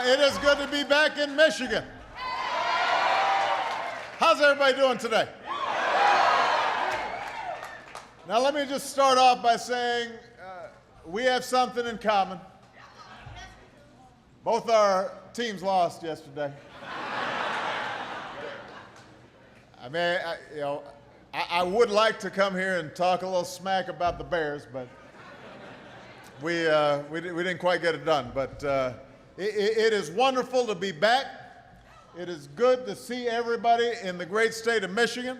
It is good to be back in Michigan. How's everybody doing today? Now let me just start off by saying we have something in common. Both our teams lost yesterday. I mean, I would like to come here and talk a little smack about the Bears, but we didn't quite get it done. But it is wonderful to be back. It is good to see everybody in the great state of Michigan.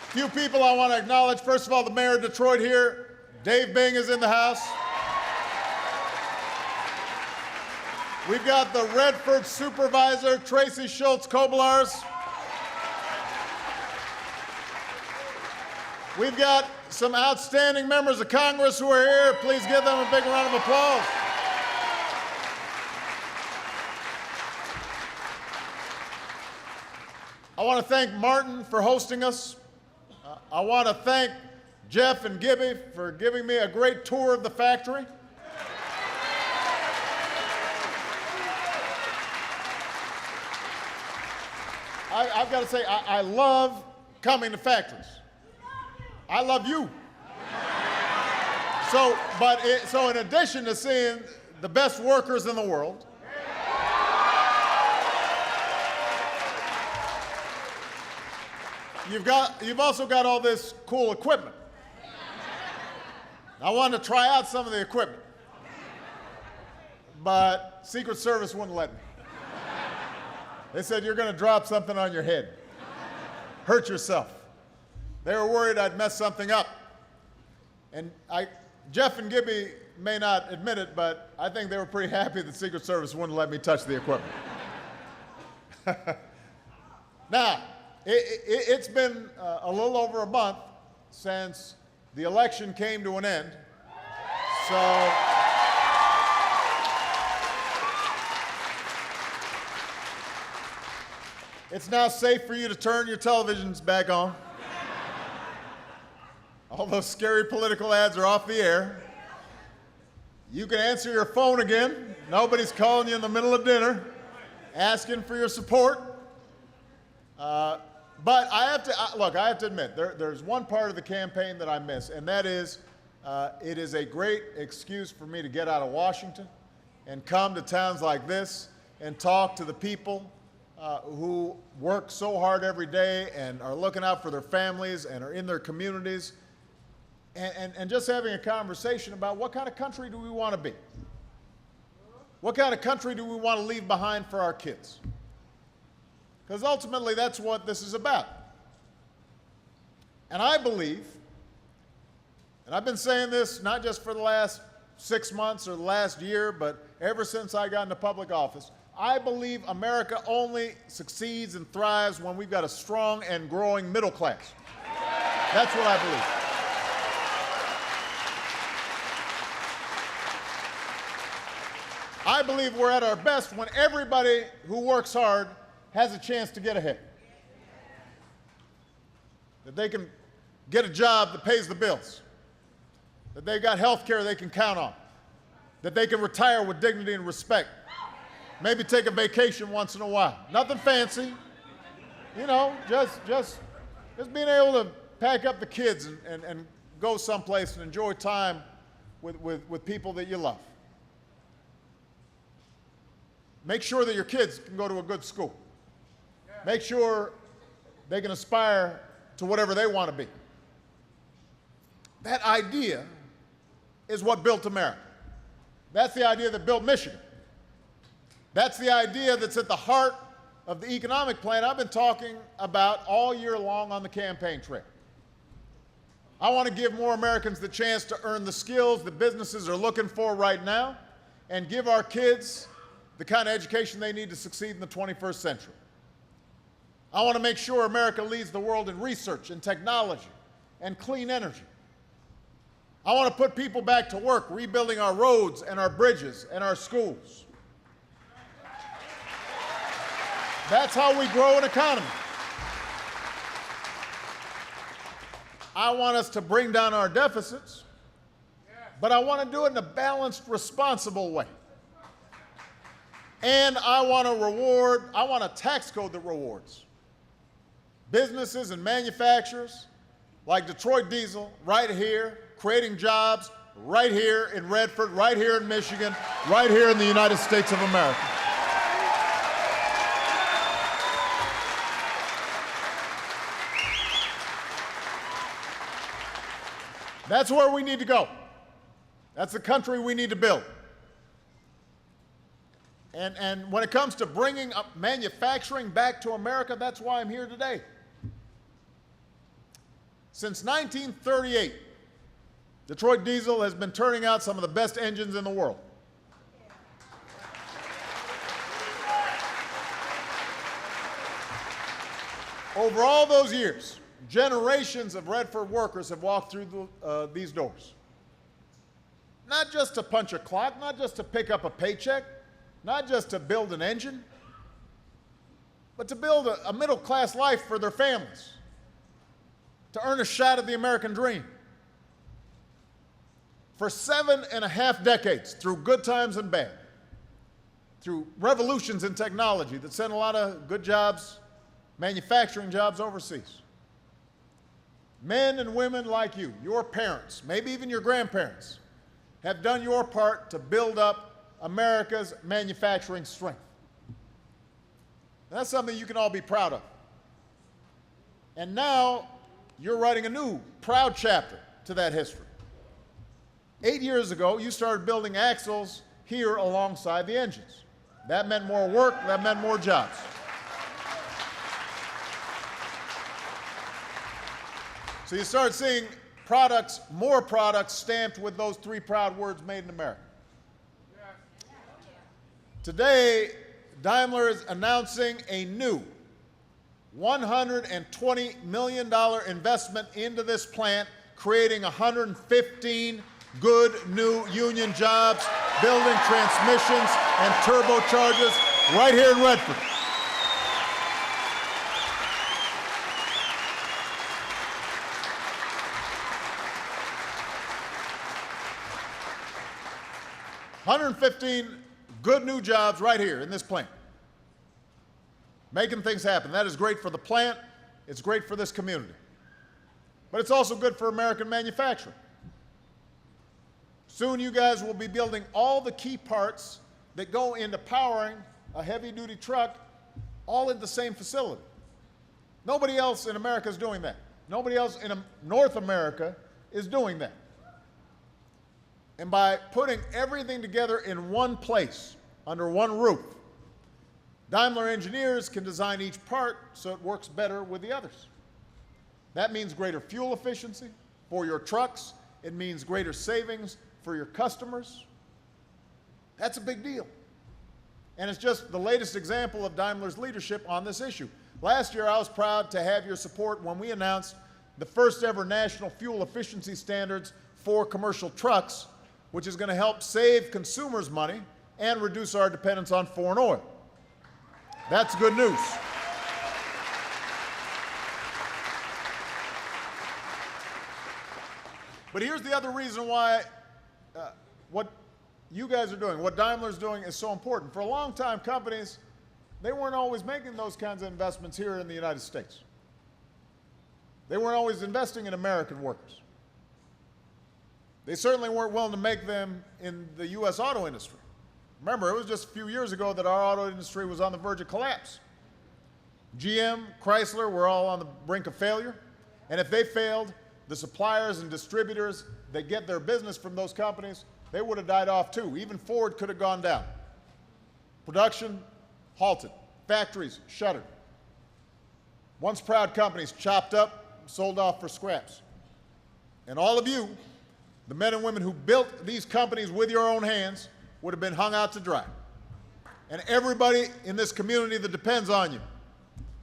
Few people I want to acknowledge. First of all, the mayor of Detroit here, Dave Bing, is in the house. We've got the Redford supervisor, Tracy Schultz-Koblars. We've got some outstanding members of Congress who are here. Please give them a big round of applause. I want to thank Martin for hosting us. I want to thank Jeff and Gibby for giving me a great tour of the factory. I've got to say, I love coming to factories. I love you. So in addition to seeing the best workers in the world, you've also got all this cool equipment. I wanted to try out some of the equipment, but Secret Service wouldn't let me. They said, you're going to drop something on your head, hurt yourself. They were worried I'd mess something up. And Jeff and Gibby may not admit it, but I think they were pretty happy the Secret Service wouldn't let me touch the equipment. Now, it's been a little over a month since the election came to an end. So it's now safe for you to turn your televisions back on. All those scary political ads are off the air. You can answer your phone again. Nobody's calling you in the middle of dinner asking for your support. But I have to admit, there's one part of the campaign that I miss, and that is it is a great excuse for me to get out of Washington and come to towns like this and talk to the people who work so hard every day and are looking out for their families and are in their communities, and just having a conversation about what kind of country do we want to be? What kind of country do we want to leave behind for our kids? Because ultimately, that's what this is about. And I believe, and I've been saying this not just for the last 6 months or the last year, but ever since I got into public office, I believe America only succeeds and thrives when we've got a strong and growing middle class. That's what I believe. I believe we're at our best when everybody who works hard has a chance to get ahead. That they can get a job that pays the bills. That they've got health care they can count on. That they can retire with dignity and respect. Maybe take a vacation once in a while. Nothing fancy. You know, just being able to pack up the kids and go someplace and enjoy time with people that you love. Make sure that your kids can go to a good school. Make sure they can aspire to whatever they want to be. That idea is what built America. That's the idea that built Michigan. That's the idea that's at the heart of the economic plan I've been talking about all year long on the campaign trail. I want to give more Americans the chance to earn the skills that businesses are looking for right now and give our kids the kind of education they need to succeed in the 21st century. I want to make sure America leads the world in research and technology and clean energy. I want to put people back to work, rebuilding our roads and our bridges and our schools. That's how we grow an economy. I want us to bring down our deficits but I want to do it in a balanced, responsible way. And I want a tax code that rewards businesses and manufacturers like Detroit Diesel right here, creating jobs right here in Redford, right here in Michigan, right here in the United States of America. That's where we need to go. That's the country we need to build. And when it comes to bringing up manufacturing back to America, that's why I'm here today. Since 1938, Detroit Diesel has been turning out some of the best engines in the world. Over all those years, generations of Redford workers have walked through these doors. Not just to punch a clock, not just to pick up a paycheck, not just to build an engine, but to build a middle-class life for their families, to earn a shot at the American dream. For 7.5 decades, through good times and bad, through revolutions in technology that sent a lot of good jobs, manufacturing jobs overseas, men and women like you, your parents, maybe even your grandparents, have done your part to build up America's manufacturing strength. That's something you can all be proud of. And now you're writing a new, proud chapter to that history. 8 years ago, you started building axles here alongside the engines. That meant more work, that meant more jobs. So you start seeing products, more products stamped with those three proud words, made in America. Today, Daimler is announcing a new $120 million investment into this plant, creating 115 good new union jobs, building transmissions and turbochargers right here in Redford. $115 good new jobs right here in this plant, making things happen. That is great for the plant. It's great for this community. But it's also good for American manufacturing. Soon you guys will be building all the key parts that go into powering a heavy-duty truck all in the same facility. Nobody else in America is doing that. Nobody else in North America is doing that. And by putting everything together in one place, under one roof, Daimler engineers can design each part so it works better with the others. That means greater fuel efficiency for your trucks. It means greater savings for your customers. That's a big deal. And it's just the latest example of Daimler's leadership on this issue. Last year, I was proud to have your support when we announced the first ever national fuel efficiency standards for commercial trucks, which is going to help save consumers money and reduce our dependence on foreign oil. That's good news. But here's the other reason why what you guys are doing, what Daimler's doing, is so important. For a long time, companies, they weren't always making those kinds of investments here in the United States. They weren't always investing in American workers. They certainly weren't willing to make them in the U.S. auto industry. Remember, it was just a few years ago that our auto industry was on the verge of collapse. GM, Chrysler were all on the brink of failure. And if they failed, the suppliers and distributors that get their business from those companies, they would have died off too. Even Ford could have gone down. Production halted. Factories shuttered. Once proud companies chopped up, sold off for scraps. And all of you, the men and women who built these companies with your own hands, would have been hung out to dry. And everybody in this community that depends on you,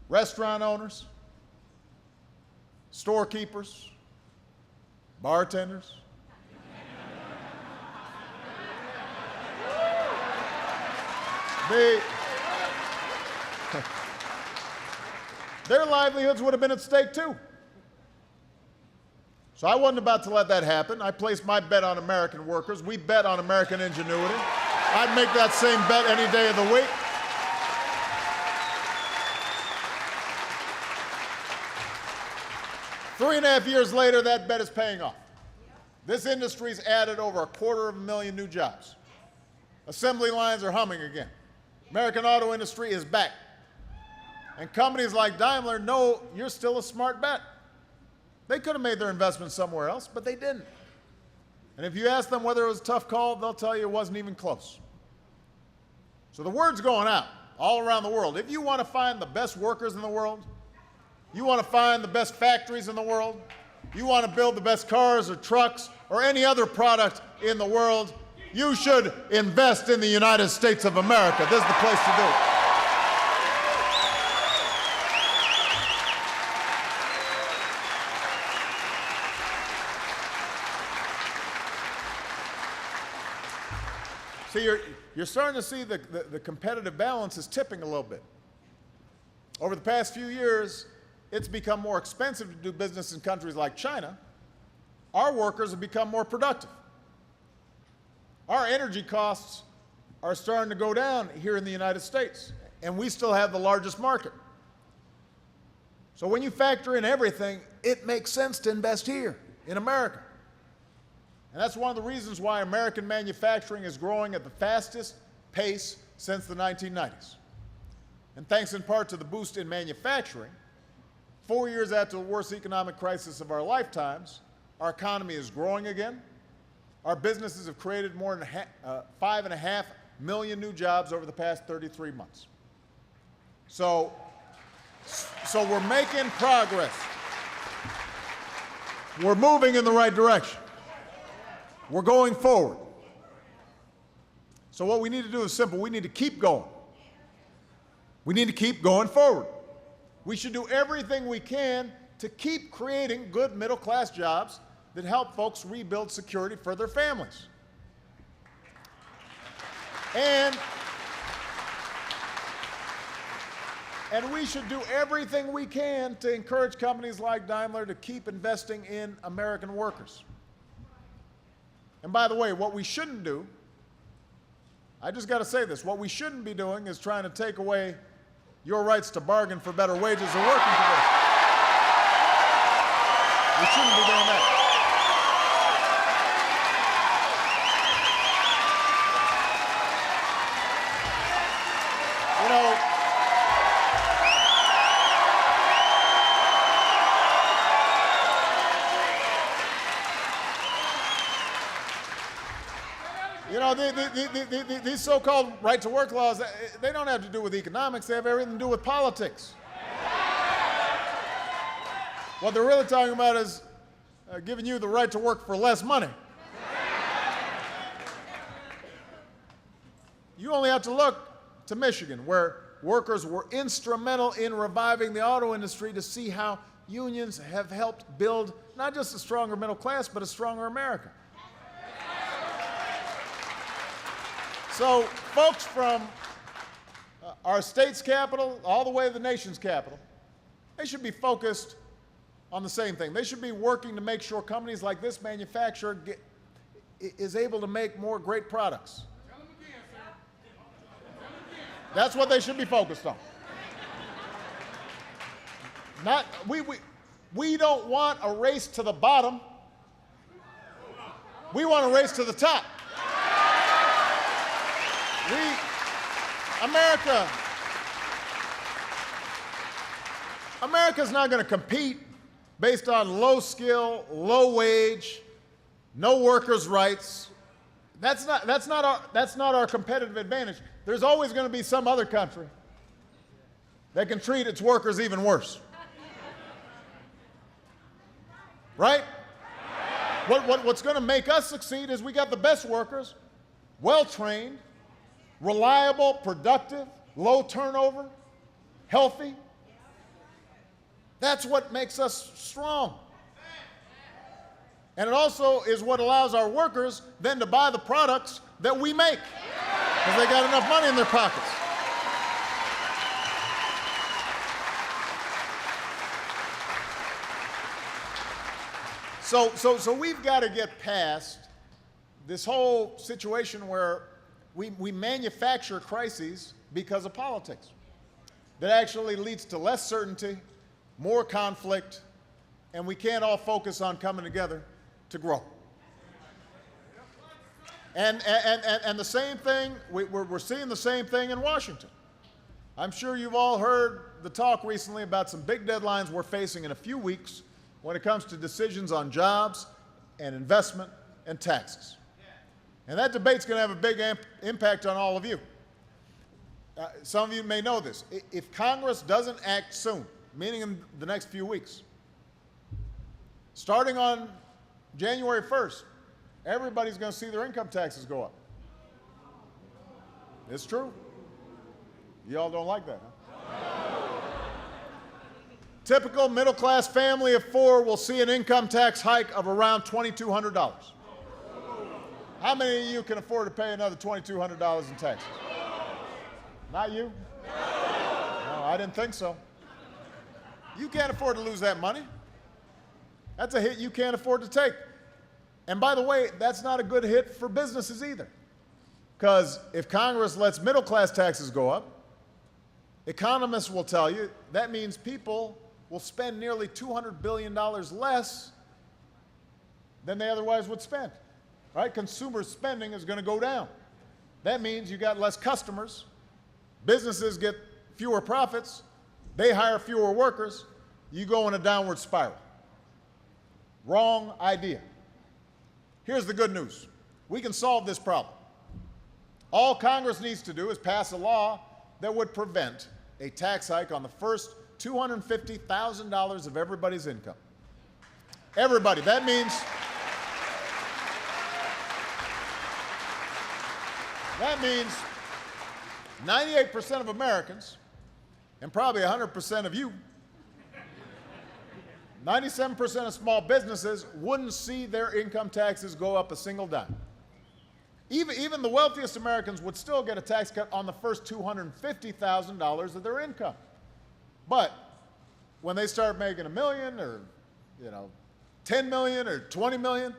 restaurant owners, storekeepers, bartenders, their livelihoods would have been at stake too. So I wasn't about to let that happen. I placed my bet on American workers. We bet on American ingenuity. I'd make that same bet any day of the week. Three and a half years later, that bet is paying off. This industry's added over 250,000 new jobs. Assembly lines are humming again. American auto industry is back. And companies like Daimler know you're still a smart bet. They could have made their investment somewhere else, but they didn't. And if you ask them whether it was a tough call, they'll tell you it wasn't even close. So the word's going out all around the world. If you want to find the best workers in the world, you want to find the best factories in the world, you want to build the best cars or trucks or any other product in the world, you should invest in the United States of America. This is the place to do it. See, you're starting to see the competitive balance is tipping a little bit. Over the past few years, it's become more expensive to do business in countries like China. Our workers have become more productive. Our energy costs are starting to go down here in the United States, and we still have the largest market. So when you factor in everything, it makes sense to invest here in America. And that's one of the reasons why American manufacturing is growing at the fastest pace since the 1990s. And thanks in part to the boost in manufacturing, 4 years after the worst economic crisis of our lifetimes, our economy is growing again. Our businesses have created more than 5.5 million new jobs over the past 33 months. So we're making progress. We're moving in the right direction. We're going forward. So what we need to do is simple. We need to keep going. We need to keep going forward. We should do everything we can to keep creating good middle-class jobs that help folks rebuild security for their families. And we should do everything we can to encourage companies like Daimler to keep investing in American workers. And by the way, what we shouldn't do, I just got to say this, what we shouldn't be doing is trying to take away your rights to bargain for better wages or working conditions. We shouldn't be doing that. These so-called right-to-work laws, they don't have to do with economics. They have everything to do with politics. What they're really talking about is giving you the right to work for less money. You only have to look to Michigan, where workers were instrumental in reviving the auto industry, to see how unions have helped build not just a stronger middle class, but a stronger America. So folks from our state's capital all the way to the nation's capital, they should be focused on the same thing. They should be working to make sure companies like this manufacturer is able to make more great products. Tell them again, sir. Tell them again. That's what they should be focused on. We don't want a race to the bottom. We want a race to the top. America's not going to compete based on low skill, low wage, no workers' rights. That's not our competitive advantage. There's always going to be some other country that can treat its workers even worse. Right? What's going to make us succeed is we got the best workers, well-trained, reliable, productive, low turnover, healthy. That's what makes us strong. And it also is what allows our workers then to buy the products that we make, because they got enough money in their pockets. So we've got to get past this whole situation where we manufacture crises because of politics that actually leads to less certainty, more conflict, and we can't all focus on coming together to grow. And the same thing, we're seeing the same thing in Washington. I'm sure you've all heard the talk recently about some big deadlines we're facing in a few weeks when it comes to decisions on jobs and investment and taxes. And that debate's going to have a big impact on all of you. Some of you may know this. If Congress doesn't act soon, meaning in the next few weeks, starting on January 1st, everybody's going to see their income taxes go up. It's true. You all don't like that, huh? Typical middle-class family of four will see an income tax hike of around $2,200. How many of you can afford to pay another $2,200 in taxes? Not you? No, I didn't think so. You can't afford to lose that money. That's a hit you can't afford to take. And by the way, that's not a good hit for businesses either. Because if Congress lets middle-class taxes go up, economists will tell you that means people will spend nearly $200 billion less than they otherwise would spend. Right? Consumer spending is going to go down. That means you got less customers, businesses get fewer profits, they hire fewer workers, you go in a downward spiral. Wrong idea. Here's the good news. We can solve this problem. All Congress needs to do is pass a law that would prevent a tax hike on the first $250,000 of everybody's income. Everybody. That means 98% of Americans, and probably 100% of you, 97% of small businesses wouldn't see their income taxes go up a single dime. Even the wealthiest Americans would still get a tax cut on the first $250,000 of their income. But when they start making $1 million or, $10 million or $20 million,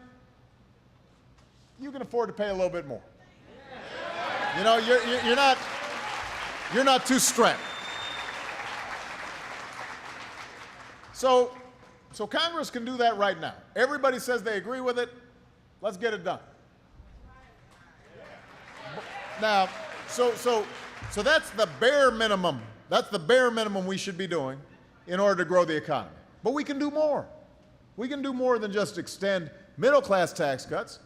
you can afford to pay a little bit more. You're not too strapped. So Congress can do that right now. Everybody says they agree with it. Let's get it done. Now, so that's the bare minimum. That's the bare minimum we should be doing in order to grow the economy. But we can do more. We can do more than just extend middle-class tax cuts.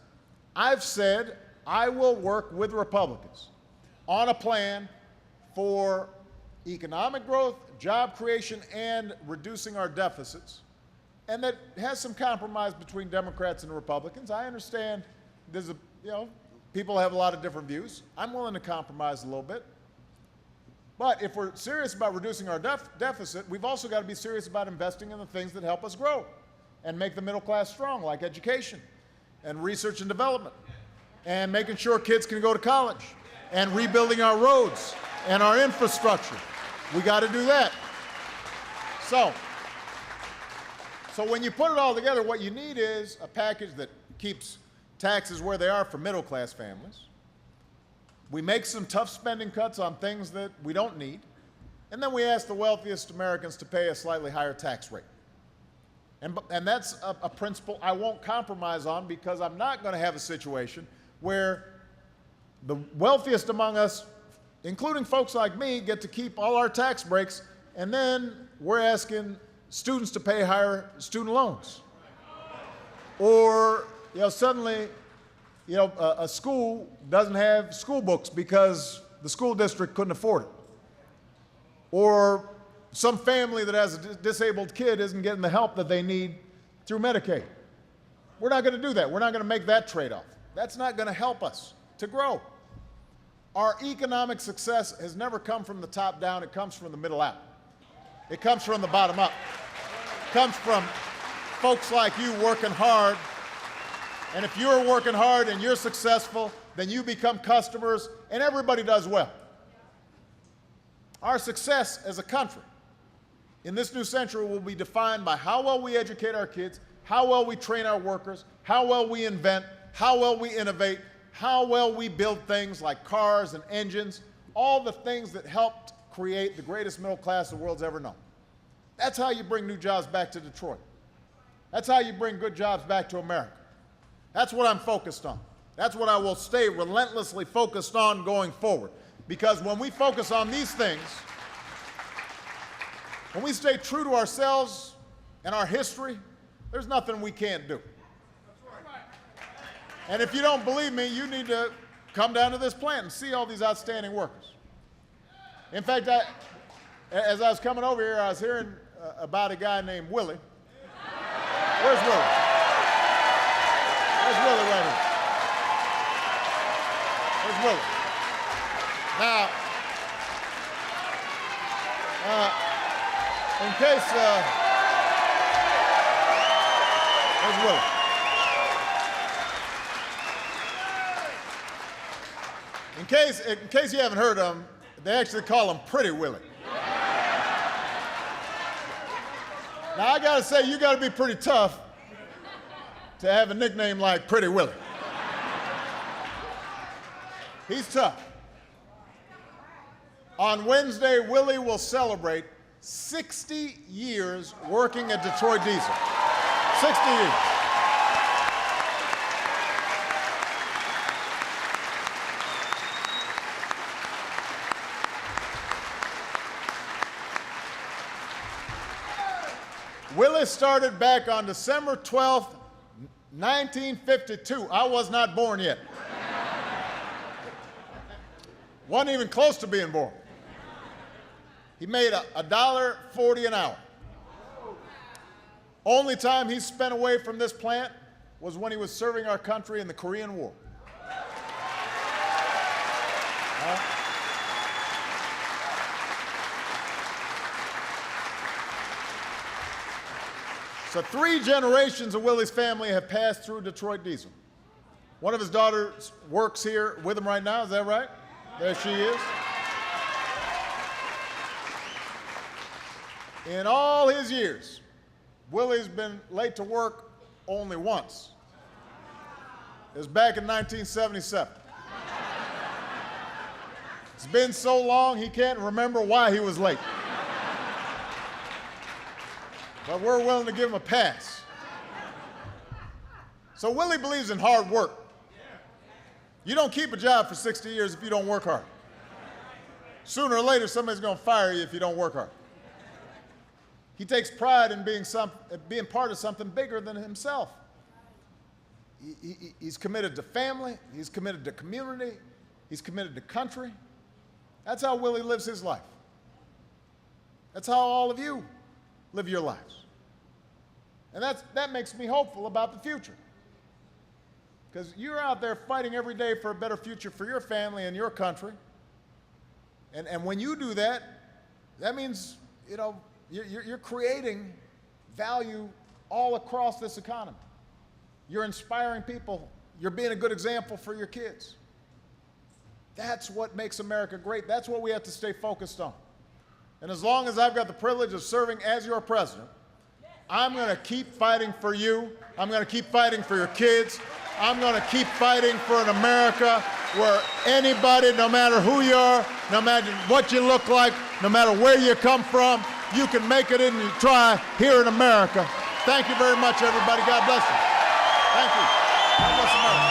I've said I will work with Republicans on a plan for economic growth, job creation, and reducing our deficits. And that has some compromise between Democrats and Republicans. I understand there's people have a lot of different views. I'm willing to compromise a little bit. But if we're serious about reducing our deficit, we've also got to be serious about investing in the things that help us grow and make the middle class strong, like education and research and development, and making sure kids can go to college, and rebuilding our roads and our infrastructure. We got to do that. So when you put it all together, what you need is a package that keeps taxes where they are for middle-class families. We make some tough spending cuts on things that we don't need, and then we ask the wealthiest Americans to pay a slightly higher tax rate. And that's a principle I won't compromise on, because I'm not going to have a situation where the wealthiest among us, including folks like me, get to keep all our tax breaks, and then we're asking students to pay higher student loans. Or suddenly a school doesn't have school books because the school district couldn't afford it. Or some family that has a disabled kid isn't getting the help that they need through Medicaid. We're not going to do that. We're not going to make that trade-off. That's not going to help us to grow. Our economic success has never come from the top down. It comes from the middle out. It comes from the bottom up. It comes from folks like you working hard. And if you're working hard and you're successful, then you become customers, and everybody does well. Our success as a country in this new century will be defined by how well we educate our kids how well we train our workers, how well we invent, how well we innovate, how well we build things like cars and engines, all the things that helped create the greatest middle class the world's ever known. That's how you bring new jobs back to Detroit. That's how you bring good jobs back to America. That's what I'm focused on. That's what I will stay relentlessly focused on going forward. Because when we focus on these things, when we stay true to ourselves and our history, there's nothing we can't do. And if you don't believe me, you need to come down to this plant and see all these outstanding workers. In fact, as I was coming over here, I was hearing about a guy named Willie. Where's Willie? Where's Willie right here? Where's Willie? Now, in case, where's Willie? In case you haven't heard of him, they actually call him Pretty Willie. Now, I gotta say, you gotta be pretty tough to have a nickname like Pretty Willie. He's tough. On Wednesday, Willie will celebrate 60 years working at Detroit Diesel. 60 years. Willie started back on December 12th, 1952. I was not born yet. Wasn't even close to being born. He made $1.40 an hour. Only time he spent away from this plant was when he was serving our country in the Korean War. So 3 generations of Willie's family have passed through Detroit Diesel. One of his daughters works here with him right now, is that right? There she is. In all his years, Willie's been late to work only once. It was back in 1977. It's been so long he can't remember why he was late. But we're willing to give him a pass. So Willie believes in hard work. You don't keep a job for 60 years if you don't work hard. Sooner or later, somebody's going to fire you if you don't work hard. He takes pride in being part of something bigger than himself. He's committed to family. He's committed to community. He's committed to country. That's how Willie lives his life. That's how all of you live your lives. And that makes me hopeful about the future. Because you're out there fighting every day for a better future for your family and your country. And when you do that, that means, you know, you're creating value all across this economy. You're inspiring people. You're being a good example for your kids. That's what makes America great. That's what we have to stay focused on. And as long as I've got the privilege of serving as your president, I'm going to keep fighting for you. I'm going to keep fighting for your kids. I'm going to keep fighting for an America where anybody, no matter who you are, no matter what you look like, no matter where you come from, you can make it and you try here in America. Thank you very much, everybody. God bless you. Thank you. God bless America.